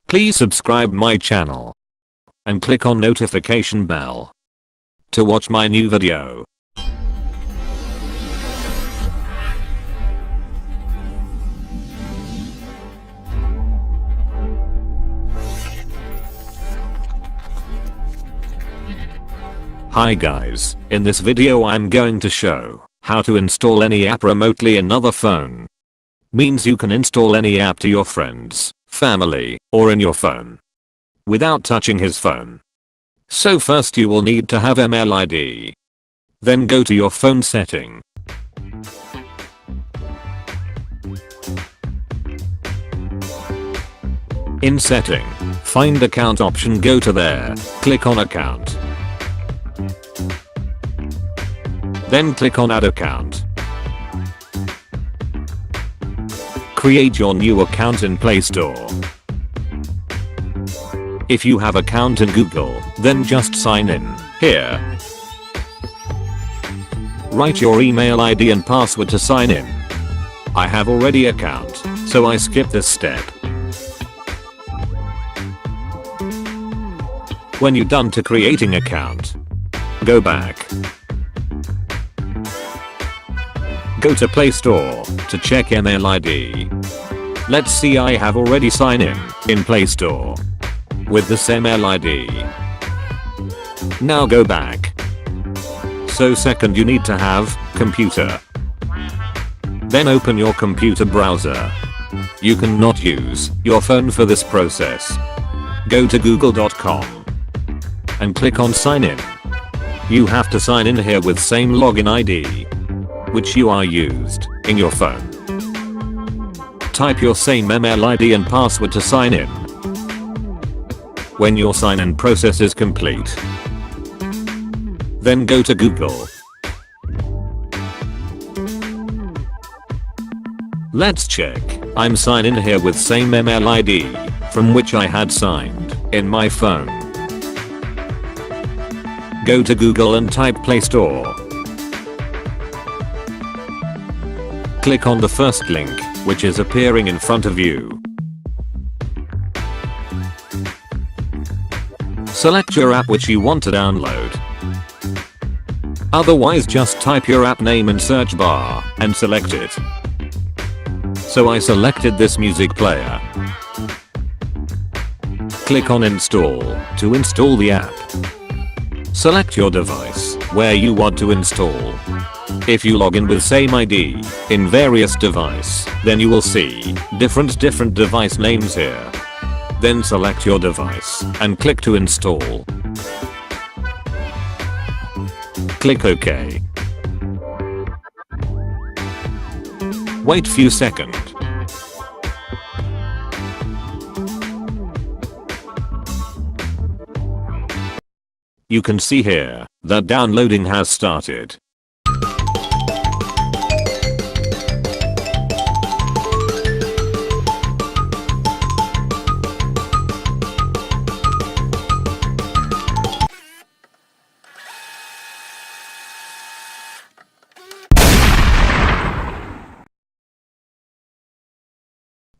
Please subscribe my channel and click on notification bell to watch my new video. Hi guys, in this video I'm going to show how to install any app remotely in another phone. Means you can install any app to your friends, family, or in your phone without touching his phone. So first you will need to have ML ID. Then go to your phone setting. In setting, find account option, go to there, click on account. Then click on add account. Create your new account in Play Store. If you have account in Google, then just sign in here. Write your email ID and password to sign in. I have already account, so I skip this step. When you're done to creating account, go back. Go to Play Store to check ML ID. Let's see, I have already signed in Play Store with this ML ID. Now go back. So second you need to have computer. Then open your computer browser. You cannot use your phone for this process. Go to google.com and click on sign in. You have to sign in here with same login ID which you are used in your phone. Type your same ML ID and password to sign in. When your sign in process is complete, then go to Google. Let's check. I'm signed in here with same ML ID from which I had signed in my phone. Go to Google and type Play Store. Click on the first link, which is appearing in front of you. Select your app which you want to download. Otherwise just type your app name in search bar and select it. So I selected this music player. Click on install to install the app. Select your device where you want to install. If you log in with same ID in various device, then you will see different device names here. Then select your device and click to install. Click OK. Wait few seconds. You can see here that downloading has started.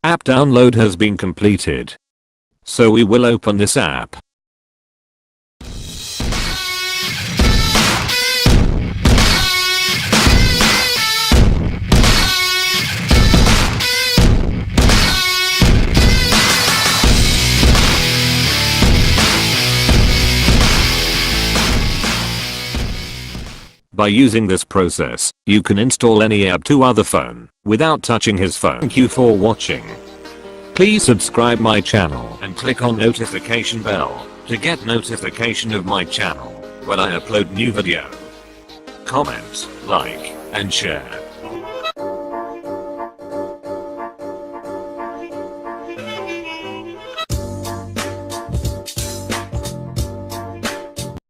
App download has been completed. So we will open this app. By using this process, you can install any app to other phone without touching his phone. Thank you for watching. Please subscribe my channel and click on notification bell to get notification of my channel when I upload new video. Comment, like, and share.